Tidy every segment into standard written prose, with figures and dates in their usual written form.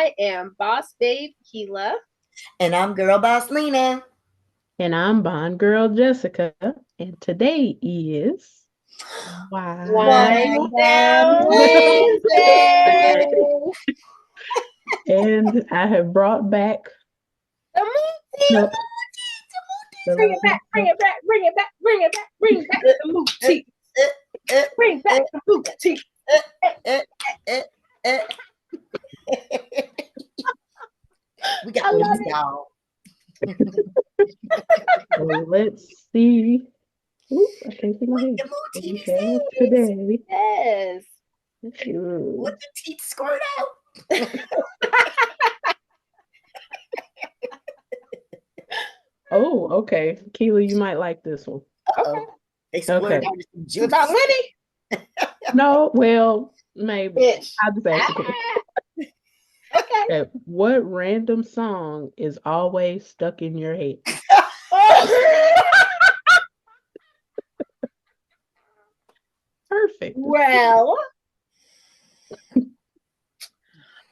I am Boss Babe Keela. And I'm Girl Boss Lena. And I'm Bond Girl Jessica. And today is Whine Down Wednesday. And I have brought back The moochie. Bring it back, bring it back, bring it back, bring it back, bring back the moochie. Bring back the moochie. We got these, y'all. So let's see. Ooh, I can't see my head. What we have today. Yes. Let the teeth squirt out. Oh, okay. Keela, you might like this one. Okay. They squirted out some juice. About Lenny? No, well, maybe. Bitch. I'll just ask you. Okay. What random song is always stuck in your head? Perfect. Well,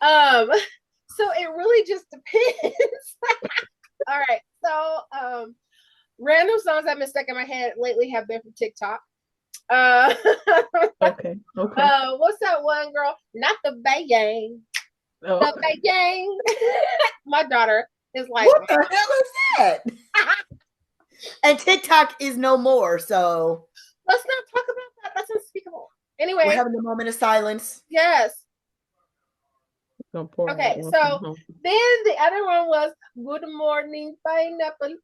so it really just depends. All right. So, random songs that have been stuck in my head lately have been from TikTok. Okay. What's that one, girl? Not the bang. Oh. The bang. My daughter is like, what the hell is that? And TikTok is no more, so let's not talk about that. That's unspeakable. Anyway, we're having a moment of silence. Yes. Okay, so then the other one was Good Morning Pineapple.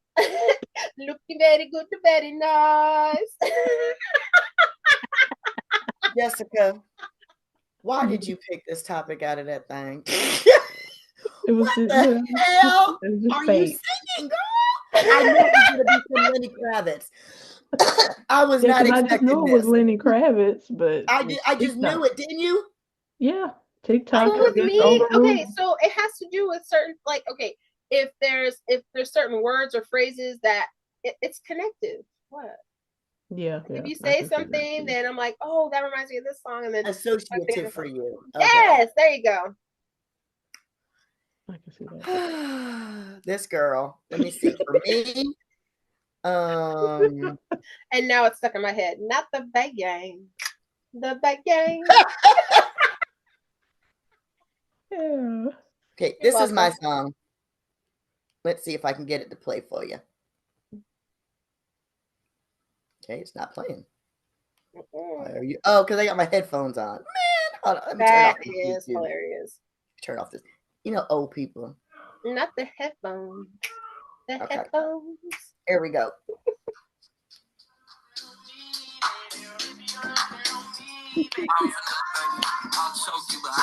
Looking very good, very nice. Jessica, why did you pick this topic out of that thing? It was what the hell are fake. you singing, girl? I knew it was going to be some Lenny Kravitz. I was not expecting I just knew it was Lenny Kravitz, but I just knew it, didn't you? Yeah, TikTok. So with me, okay, so it has to do with certain, like, okay, if there's certain words or phrases that it's connected. What? Yeah. If you say something, then I'm like, oh, that reminds me of this song, and then associative for you. Okay. Yes, there you go. I can see that. This girl. Let me see. For me, and now it's stuck in my head. Not the bang. The bang. Yeah. Okay, this is my song. Let's see if I can get it to play for you. Okay, it's not playing. Why are you? Oh, because I got my headphones on. Man, hold on. Let me turn off this. That is hilarious. Turn off this. You know, old people. Not the headphones. The headphones. Here we go.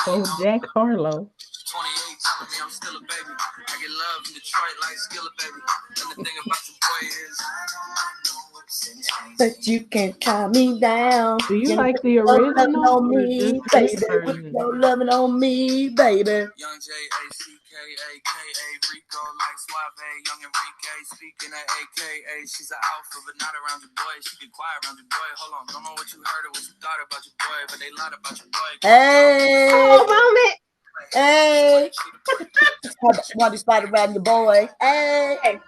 Oh, Jack Harlow. 28, telling me I'm still a baby. I get love in Detroit like Skilla, baby. And the thing about your boy is, but you can't calm me down. Do you like the original on me, baby? No loving on me, baby. Young J-A-C-K-A-K-A Rico like Suave, young Enrique speaking at AKA. She's an alpha, but not around your boy. She get quiet around your boy. Hold on, don't know what you heard or what you thought about your boy, but they lied about your boy. Hey, oh, moment. Hey, why you spot around your boy? Hey.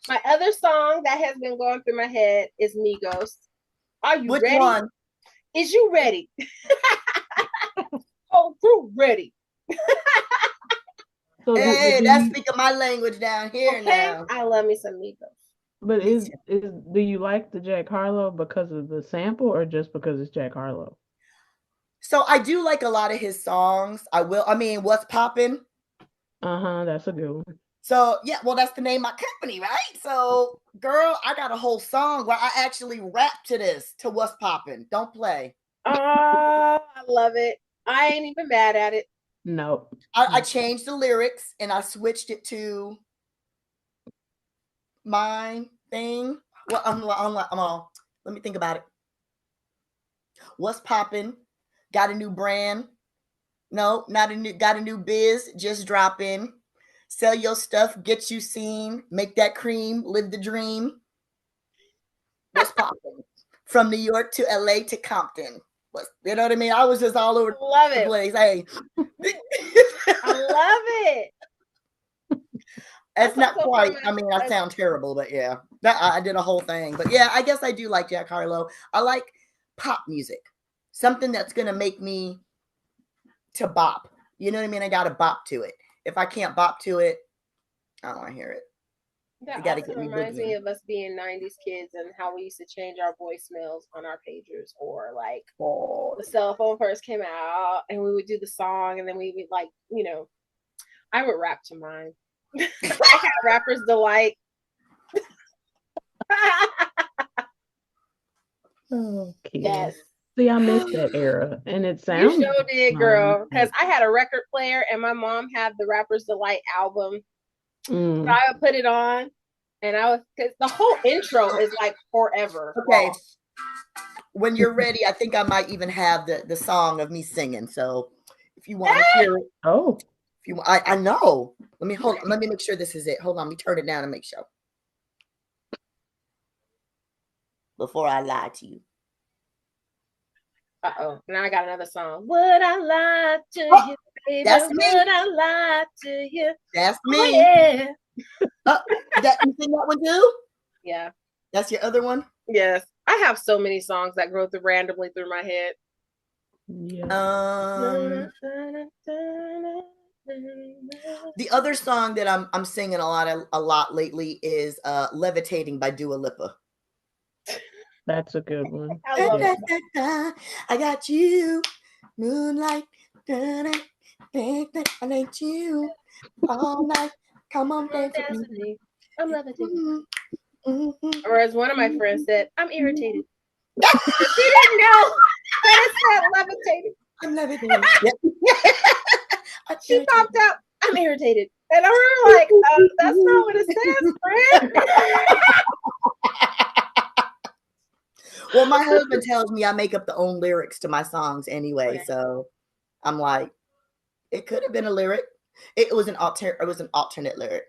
My other song that has been going through my head is Migos. Are you Which ready? One? Is you ready? Oh, crew ready. So hey, that's speaking my language down here now. I love me some Migos. But do you like the Jack Harlow because of the sample or just because it's Jack Harlow? So I do like a lot of his songs. I mean, What's Poppin'? That's a good one. So yeah, well, that's the name of my company, right? So, girl, I got a whole song where I actually rap to this, to What's Poppin'. Don't play. Oh, I love it. I ain't even mad at it. No. I changed the lyrics and I switched it to my thing. Well, I'm on. Let me think about it. What's poppin'? Got a new brand? No, not a new. Got a new biz. Just drop in. Sell your stuff. Get you seen. Make that cream. Live the dream. What's poppin'? From New York to LA to Compton. You know what I mean? I was just all over love the it. place. Hey. I love It's not also quite. from I mean, I sound terrible, but yeah, that I did a whole thing. But yeah, I guess I do like Jack Harlow. I like pop music, something that's gonna make me to bop. You know what I mean? I got to bop to it. If I can't bop to it, I don't want to hear it. That You got to also get me reminds me boogieing. of us being 90s kids and how we used to change our voicemails on our pagers, or like Oh, the cell phone first came out and we would do the song and then we would like, I would rap to mine. I had Rapper's Delight. Oh, kids. Yes. See, I missed that era, and it You sounds. sure did, girl. Because I had a record player and my mom had the Rapper's Delight album. So I would put it on, and because the whole intro is like forever. okay. When you're ready, I think I might even have the song of me singing. So if you want to hear it, Oh, if you, I know. Let me make sure this is it. Hold on, let me turn it down and make sure before I lie to you. Now I got another song. Would I lie to you, baby? That's me. Would I lie to you? That's me. Oh, yeah. That you sing that one too? Yeah. That's your other one? Yes. I have so many songs that go randomly through my head. yeah. The other song that I'm singing a lot lately is "Levitating" by Dua Lipa. That's a good one. I love it. I got you, moonlight. I need you all night. Come on, dance with me. I'm levitating. Or as one of my friends said, I'm irritated. She didn't know that it said levitating. I'm levitating. She popped up. I'm irritated. And I was like, that's not what it says, friend. Well, my husband tells me I make up the own lyrics to my songs anyway. So I'm like, it could have been a lyric. It was an alternate lyric.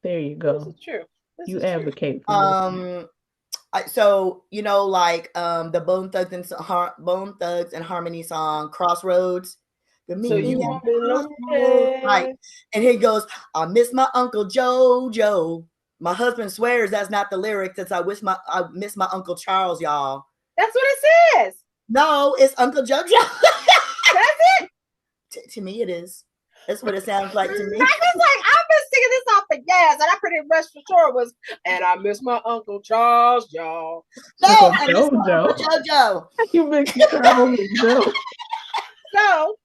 There you go. This is true. You advocate for so like the Bone Thugs and Harmony song Crossroads. So you won't be right. And he goes, I miss my Uncle Joe. My husband swears that's not the lyric. Since I miss my Uncle Charles, y'all. That's what it says. No, it's Uncle JoJo. That's it. To me, it is. That's what it sounds like to me. I was like, I've been singing this off the gas, and I pretty much for sure was, and I miss my Uncle Charles, y'all. No, Uncle I miss my Uncle JoJo. You mix Charles with Joe. So,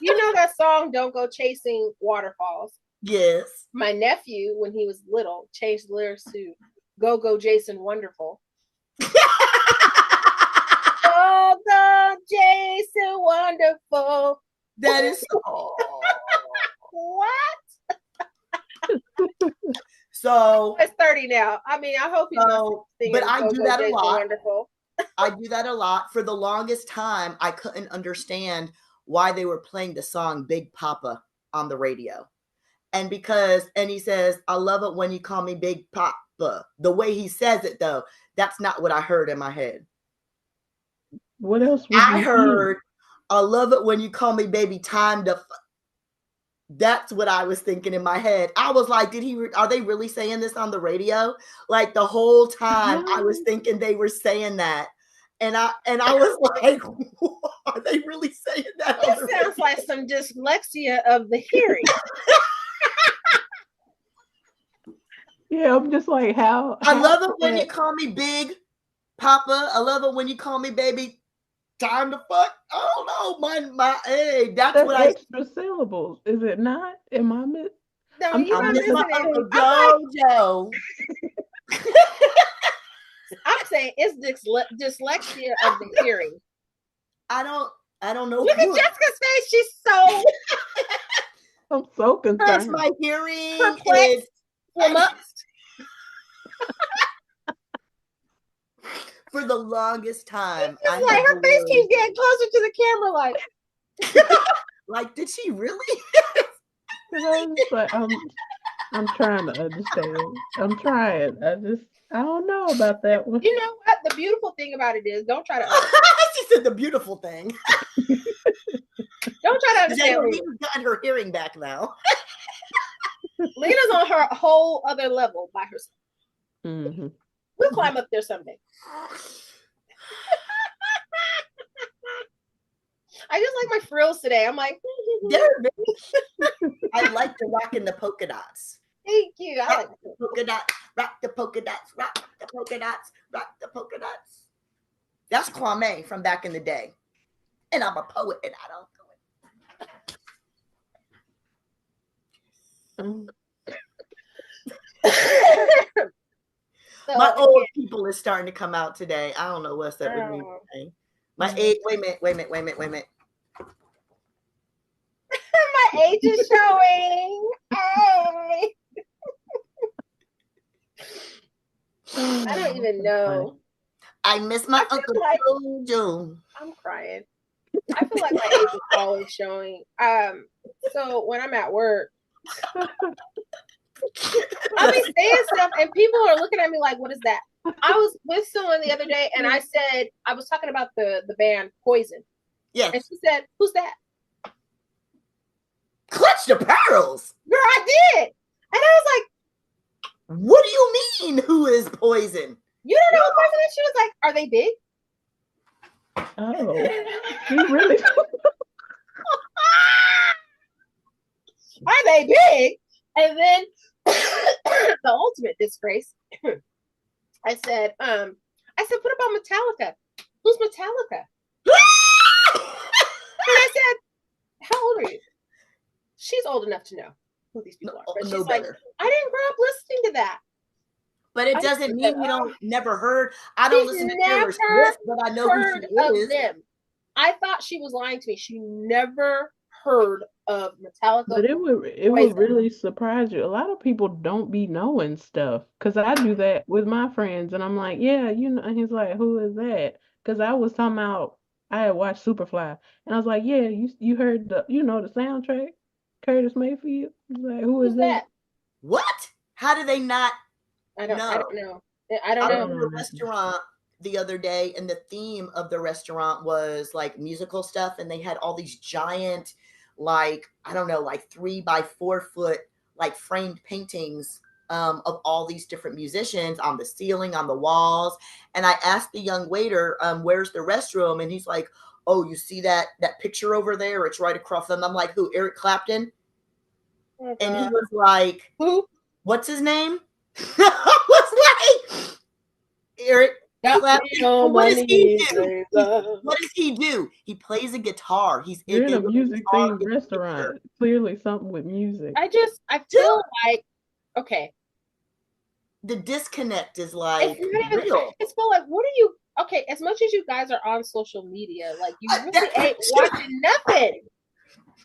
you know that song, Don't Go Chasing Waterfalls? Yes. My nephew, when he was little, changed the lyrics to Go Go Jason Wonderful. Go Go Jason Wonderful. That is what? So it's 30 now. I mean, I hope he's but I do that a lot. Wonderful. I do that a lot. For the longest time, I couldn't understand why they were playing the song Big Papa on the radio. And he says, I love it when you call me Big Papa. The way he says it, though, that's not what I heard in my head. What else? I heard, I love it when you call me baby time to. That's what I was thinking in my head. I was like, are they really saying this on the radio? Like the whole time I was thinking they were saying that. And I was like, are they really saying that? It sounds like some dyslexia of the hearing. Yeah, I'm just like, how I love it when you call me Big Papa. I love it when you call me baby time to fuck. I don't know. Hey, that's what extra syllables, is it not? Am I miss? No, I'm missing my it. Uncle Jojo. I'm saying it's dyslexia of the hearing. I don't know. Look at Jessica's face. She's so. I'm so concerned. My hearing perplexed. For the longest time, it's like her face keeps getting closer to the camera. Like, did she really? I'm trying to understand. I'm trying. I don't know about that one. You know what? The beautiful thing about it is, don't try to. She said the beautiful thing. Don't try to understand. She's gotten her hearing back now. Lena's on her whole other level by herself. Mm-hmm. We'll climb up there someday. I just like my frills today. I'm like, I like the rocking the polka dots. thank you. I like the polka dots, rock the polka dots, rock the polka dots, rock the polka dots. That's Kwame from back in the day. And I'm a poet and I don't do it. My old people is starting to come out today. I don't know what's up with me today. My age, wait a minute. My age is showing. Hey. I don't even know. I miss my Uncle Jojo. I'm crying. I feel like my age is always showing. So when I'm at work, I'll be saying stuff and people are looking at me like, what is that? I was with someone the other day and I said, I was talking about the band Poison. Yes. And she said, who's that? Clutch the Pearls. Girl, I did. And I was like, what do you mean, who is Poison? You don't know who Poison is? She was like, are they big? Oh, he really? Are they big? And then the ultimate disgrace. I said, what about Metallica? Who's Metallica? And I said, how old are you? She's old enough to know who these people are. But she's like, I didn't grow up listening to that. But it doesn't mean you don't never heard. I don't listen to Taylor Swift, but I know who she is. Them. I thought she was lying to me. She never heard of Metallica. But it would really surprise you. A lot of people don't be knowing stuff. Because I do that with my friends. And I'm like, yeah, and he's like, who is that? Because I was talking about, I had watched Superfly. And I was like, yeah, you heard the soundtrack? Curtis Mayfield? He's like, who's that? What? How do they not? I don't know. I don't know. I went to a restaurant the other day, and the theme of the restaurant was like musical stuff, and they had all these giant, like 3 by 4 foot like framed paintings of all these different musicians on the ceiling, on the walls. And I asked the young waiter, where's the restroom? And he's like, oh, you see that picture over there? It's right across them. I'm like, who? Eric Clapton? Oh, and he was like, who? What's his name? I was like, Eric Clapton. What does he do? What does he do? He plays a guitar. You're in a music themed restaurant. Clearly something with music. I feel like, okay. The disconnect is like real. It's feel like, what are you? Okay, as much as you guys are on social media, like you really ain't watching nothing.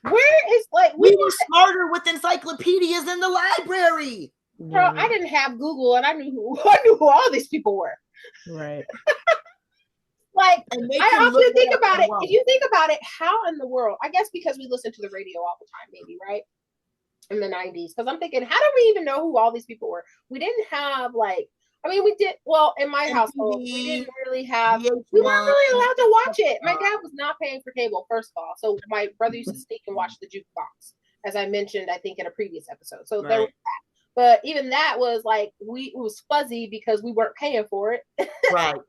Where is we were smarter with encyclopedias in the library. Girl, I didn't have Google, and I knew who all these people were. Right. I often think about it. If you think about it, how in the world? I guess because we listen to the radio all the time, maybe, right? In the 90s. Because I'm thinking, how do we even know who all these people were? We didn't have we did, in my household, we didn't really have, we weren't really allowed to watch it. My dad was not paying for cable, first of all. So my brother used to sneak and watch the jukebox, as I mentioned, I think in a previous episode. So there was that. But even that was it was fuzzy because we weren't paying for it. Right.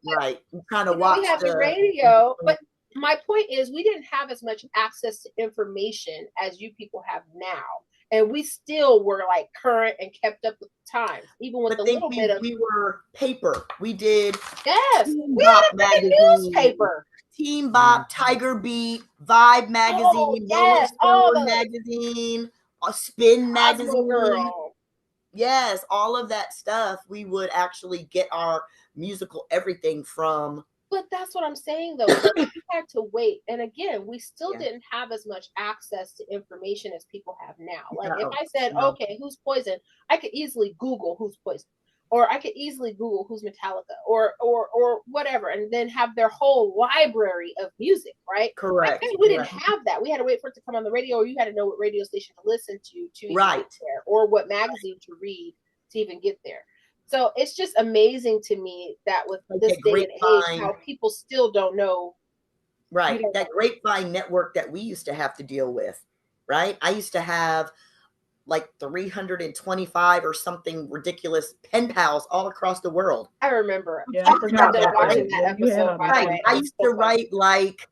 We kind of watched. We had the radio, but my point is we didn't have as much access to information as you people have now. And we still were current and kept up with the times, even with little bit of. We were paper. We did. Yes, we had a newspaper. Teen Bop, Tiger Beat, Vibe magazine, magazine, Spin magazine. Girl. Yes, all of that stuff. We would actually get our musical everything from. But that's what I'm saying, though. We had to wait. And again, we still didn't have as much access to information as people have now. If I said, okay, who's Poison? I could easily Google who's Poison. Or I could easily Google who's Metallica or whatever. And then have their whole library of music, right? Correct. We didn't have that. We had to wait for it to come on the radio, or you had to know what radio station to listen to even get there, or what magazine to read to even get there. So it's just amazing to me that with this day and age, how people still don't know. Right. That grapevine network that we used to have to deal with, right? I used to have like 325 or something ridiculous pen pals all across the world. I remember. Yeah, I forgot about watching that episode. By the Right. way, I used to write like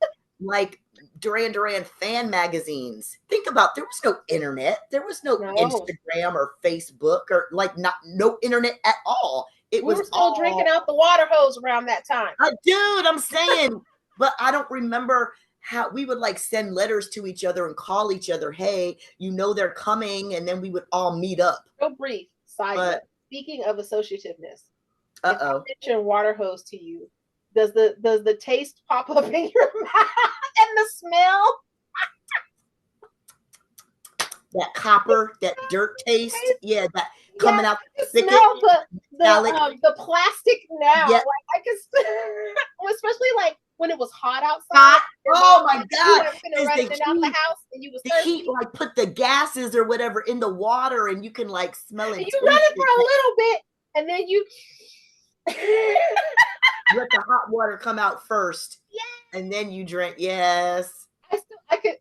Duran Duran fan magazines. Think about, there was no internet, there was no Instagram or Facebook or like no internet at all. We were still drinking out the water hose around that time. Dude, I'm saying, but I don't remember how we would like send letters to each other and call each other, hey, they're coming, and then we would all meet up. Real brief side note. Speaking of associativeness, if I mention water hose to you, does the taste pop up in your mouth and the smell? That copper, that dirt taste, that coming out. The smell the plastic now. Like I can, especially like when it was hot outside. Oh my God! Running out the house, and you was the heat, like put the gases or whatever in the water, and you can like smell it. And you run it for a little bit, and then you let the hot water come out first, and then you drink. Yes.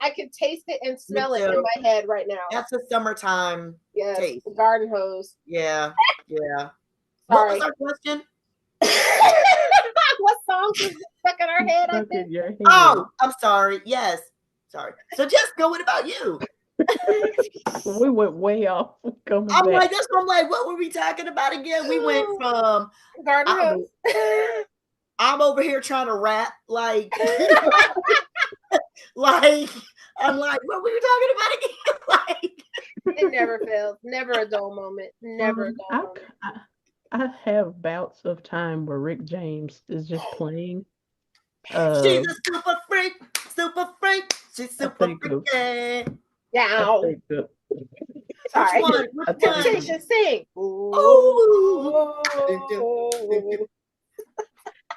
I could taste it and smell it in my head right now. That's a summertime taste. The garden hose. Yeah. Sorry. What was our question? What songs is stuck in our head? I think. Oh, I'm sorry. Yes. Sorry. So Jessica, what about you? We went way off. I'm like, what were we talking about again? We went from garden hose. I'm over here trying to rap like like I'm like, what were you talking about again? Like it never fails. Never a dull moment. Never a dull moment. I have bouts of time where Rick James is just playing. She's a super freak. She's super freaky. Yeah. Sorry. Temptation sing. Ooh.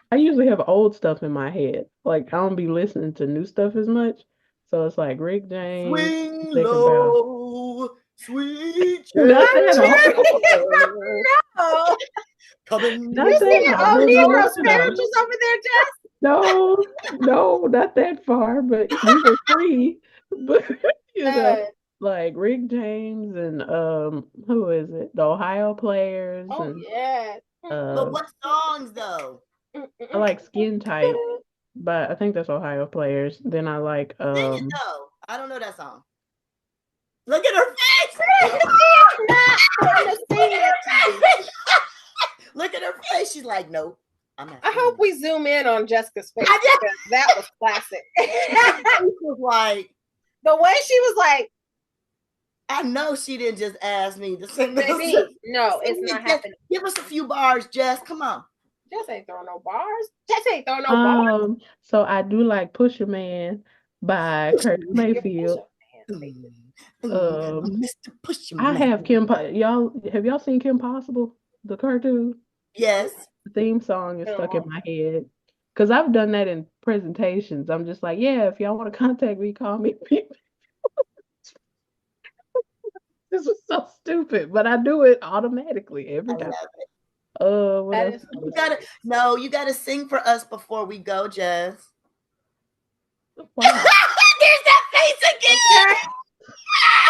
I usually have old stuff in my head. Like I don't be listening to new stuff as much. So it's like Rick James. Swing low, sweet. Coming. You singing old Negro spirituals over there, Jess? No, not that far. But we were free. But like Rick James and who is it? The Ohio Players. Oh and, yeah. But what songs though? I like Skin Tight, but I think that's Ohio Players. Then I like Sing it though. I don't know that song. Look at her face. Look at her face. She's like, nope. I'm not. I hope we zoom in on Jessica's face because that was classic. She was like, the way she was like, I know she didn't just ask me to sing this. No, it's not happening. Give us a few bars, Jess. Come on. Jess ain't throwing no bars. Jess ain't throwing no bars. So I do like Pusher Man by Curtis Mayfield. I have y'all seen Kim Possible, the cartoon? Yes. The theme song is stuck in my head. Because I've done that in presentations. I'm just like, yeah, if y'all want to contact me, call me. This was so stupid, but I do it automatically every time. What else? You gotta sing for us before we go, Jess. Wow. There's that face again.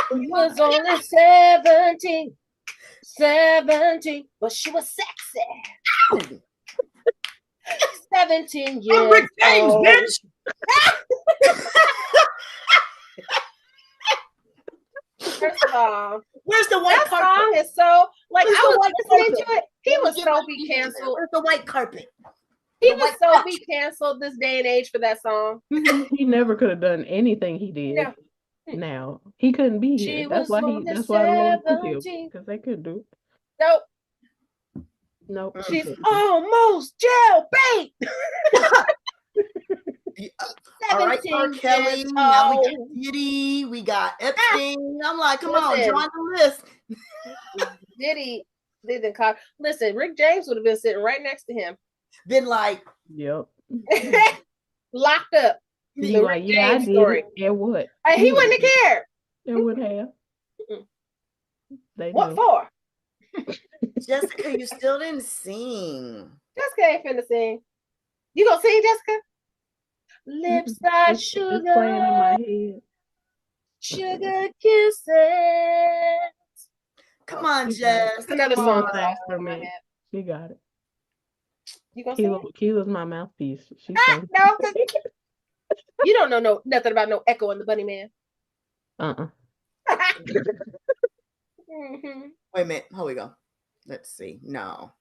She was only 17, but she was sexy. 17 years old. Rick James, bitch. First of all, where's the white carpet? That song is so like I was listening to it. He was so be canceled. Where's the white carpet? He was so be canceled this day and age for that song. He never could have done anything he did. No. Now he couldn't be here. That's why the Lord because they couldn't do it. Nope. She's almost jailbait. All right, R. Kelly. Now we got Diddy. We got Epstein. I'm like, come on, join the list. Diddy didn't call. Listen, Rick James would have been sitting right next to him. Been like, yep, locked up. The like, Rick James story. It would. He wouldn't have cared. It would have. What for? Jessica, you still didn't sing. Jessica ain't finna sing. You gonna sing, Jessica? Lips like sugar. It's playing in my head. Sugar kisses. on, Jess. Another Come song on. Thanks for in my me. head. She got it. You gonna sing it? Kila's my mouthpiece. She sang. No, because you don't know nothing about no Echo and the Bunny Man. Uh-uh. Mm-hmm. Wait a minute. Here we go. Let's see. No.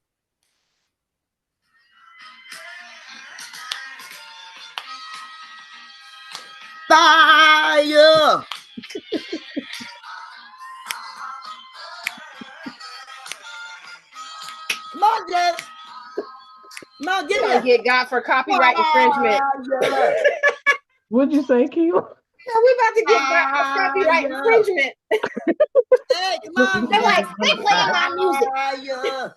Fire! Come on, Jess. Come on, get Gonna it. get got for copyright infringement. Fire! What'd you say, Keila? Yeah, we about to get got for copyright infringement. Hey, come on, They're like, Jess. they playing my music. Fire!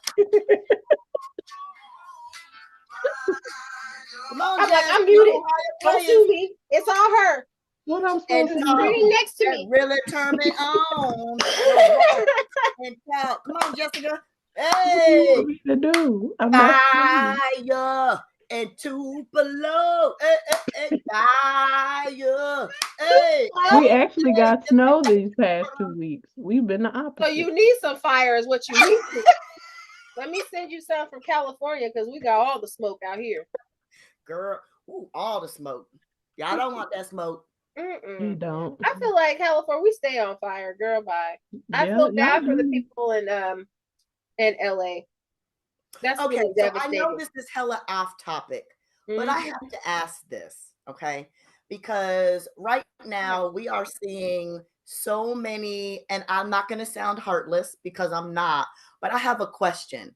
Come on, I'm Jess. like, I'm muted. Don't Playing. sue me. It's all her. What I'm And supposed to She's do? sitting next to that me. really turn me on. And talk. Come on, Jessica. What do Hey, you want me to do? I'm not singing. fire and Tupelo. Hey, hey, hey, fire. Hey, We actually got snow these past 2 weeks. We've been the opposite. So you need some fire is what you need. Let me send you some from California because we got all the smoke out here. girl. Ooh, all the smoke. Y'all don't want that smoke. You don't. I feel like California, we stay on fire, girl. Bye. I Yeah, feel bad y'all for the do. people in LA. That's Okay, really so I devastating. know this is hella off topic, but I have to ask this, okay? Because right now we are seeing so many, and I'm not going to sound heartless because I'm not, but I have a question.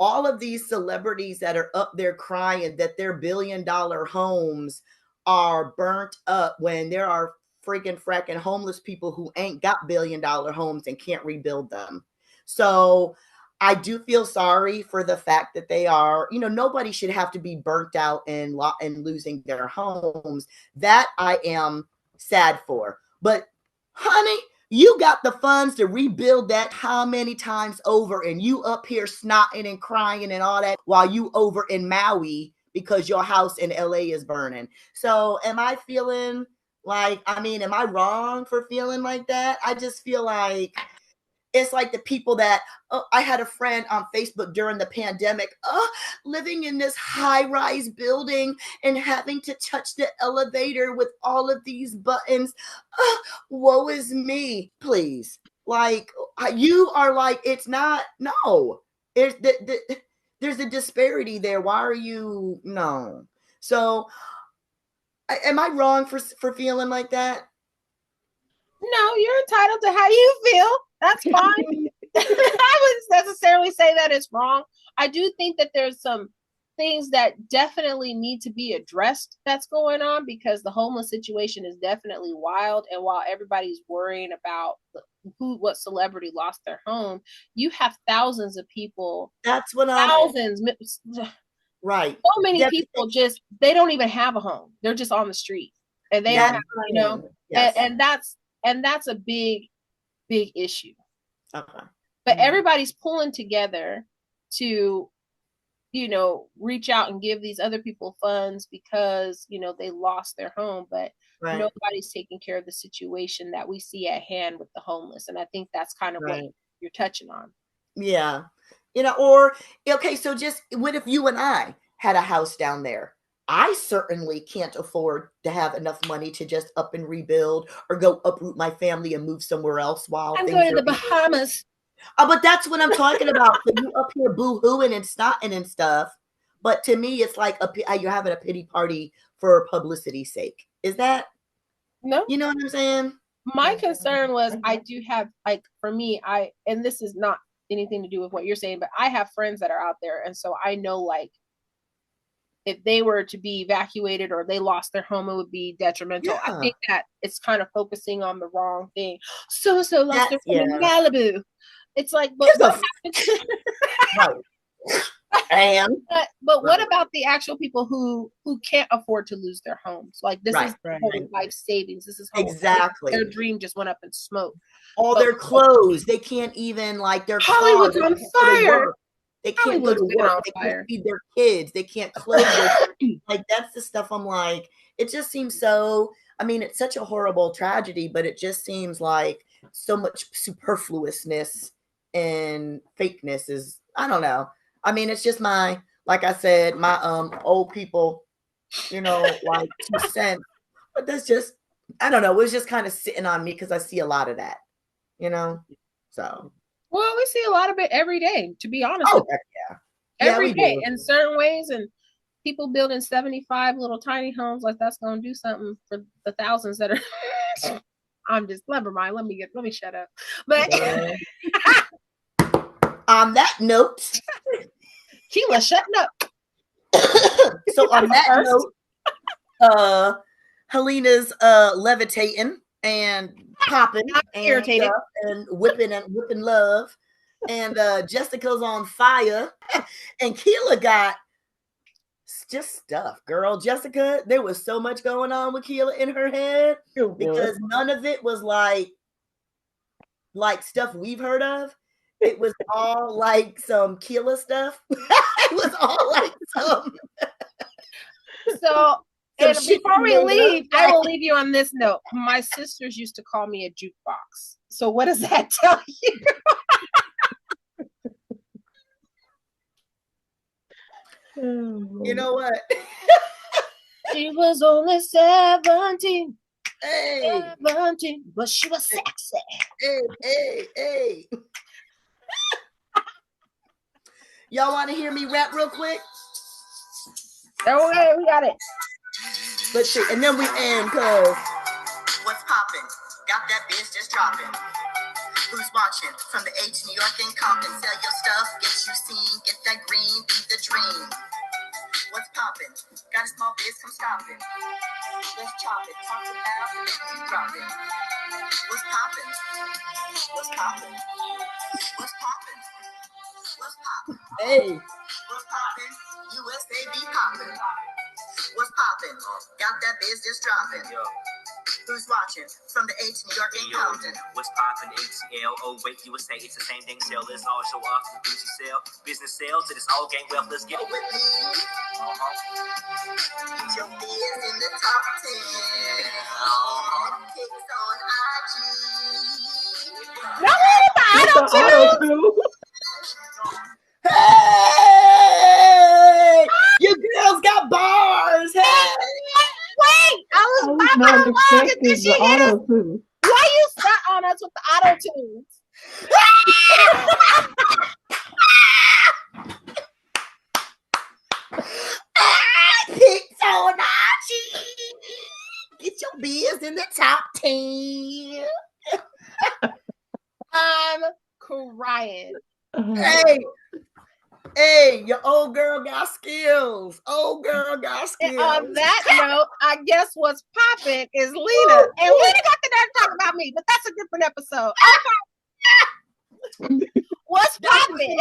All of these celebrities that are up there crying that their billion-dollar homes are burnt up when there are freaking fracking homeless people who ain't got billion-dollar homes and can't rebuild them. So I do feel sorry for the fact that they are, nobody should have to be burnt out and losing their homes. That I am sad for. But honey, you got the funds to rebuild that how many times over, and you up here snotting and crying and all that while you over in Maui because your house in LA is burning. So am I feeling like, am I wrong for feeling like that? I just feel like it's like the people that I had a friend on Facebook during the pandemic, living in this high-rise building and having to touch the elevator with all of these buttons. Woe is me, please. Like, you are like, it's not, no. There's a disparity there. Why are you, no. So, am I wrong for feeling like that? No, you're entitled to how you feel. That's fine. I wouldn't necessarily say that it's wrong. I do think that there's some things that definitely need to be addressed that's going on because the homeless situation is definitely wild. And while everybody's worrying about what celebrity lost their home, you have thousands of people. That's what thousands. Right. So many people they don't even have a home. They're just on the street. And they don't have, yes. and that's a big issue. Okay. But everybody's pulling together to, reach out and give these other people funds because, they lost their home, but nobody's taking care of the situation that we see at hand with the homeless. And I think that's kind of what you're touching on. Yeah. So just what if you and I had a house down there? I certainly can't afford to have enough money to just up and rebuild or go uproot my family and move somewhere else while I'm going to the Bahamas. But that's what I'm talking about. So you up here boo-hooing and snotting and stuff. But to me, it's like you're having a pity party for publicity's sake. Is that? No. You know what I'm saying? My concern was I do have, like, for me, and this is not anything to do with what you're saying, but I have friends that are out there. And so I know, like, if they were to be evacuated or they lost their home, it would be detrimental. Yeah. I think that it's kind of focusing on the wrong thing. So lost their home in Malibu. It's like, but what happened? But what about the actual people who can't afford to lose their homes? Like, this is their whole life savings. This is exactly their dream just went up in smoke. All their clothes, they can't even, like, their Hollywood's on fire. They can't go to work. They can't feed their kids. They can't clothe their kids. Like, that's the stuff I'm like, it just seems so, it's such a horrible tragedy, but it just seems like so much superfluousness and fakeness is, I don't know. I mean, it's just my, like I said, my old people, you know, like 2 cents. But that's just, I don't know. It's just kind of sitting on me because I see a lot of that, you know. So. Well, we see a lot of it every day, to be honest. Oh, yeah. Every day in certain ways, and people building 75 little tiny homes like that's going to do something for the thousands that are. I'm just, never mind. Let me shut up. But on that note, Keela, shutting up. So on that note, Helena's levitating and popping and irritated and whipping love, and Jessica's on fire, and Keela got just stuff, girl. Jessica, there was so much going on with Keela in her head because none of it was like stuff we've heard of. It was all like some Keela stuff. It was all like some. So, and before we leave, I will leave you on this note. My sisters used to call me a jukebox. So what does that tell you? You know what? She was only 17. Hey. 17, but she was sexy. Hey. Y'all want to hear me rap real quick? Okay, we got it. Let's see, and then we end, cause what's poppin'? Got that biz just dropping. Who's watching? From the H, New York and Compton. Sell your stuff, get you seen, get that green, be the dream. What's poppin'? Got a small biz, come stoppin'. Let's chop it, talk it loud, and keep dropping. What's poppin'? What's poppin'? What's poppin'? What's poppin'? Hey. What's poppin'? USA be poppin'. What's poppin'? Got that biz just dropping. Who's watching? From the H, New York and Compton. What's poppin'? ATL? Oh wait, you would say it's the same thing. Sell, let's all show off the Gucci sell. Business sell to this all game wealth. Let's get it. With me. Put your biz in the top 10. Pics on IG. No, auto-tune. Hey, you girls got bars. Hey, wait, I was not expecting the auto-tune. Why you start on us with the auto-tunes? Pics on IG. Get your biz in the top 10. I'm crying. Hey, your old girl got skills. Old girl got skills. And on that note, I guess what's popping is Lena. And Lena got the nerve to talk about me, but that's a different episode. Okay. What's popping?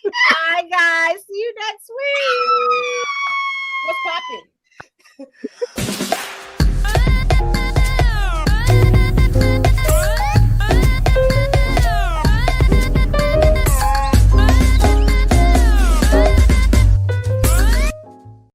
Bye, guys. See you next week. What's popping?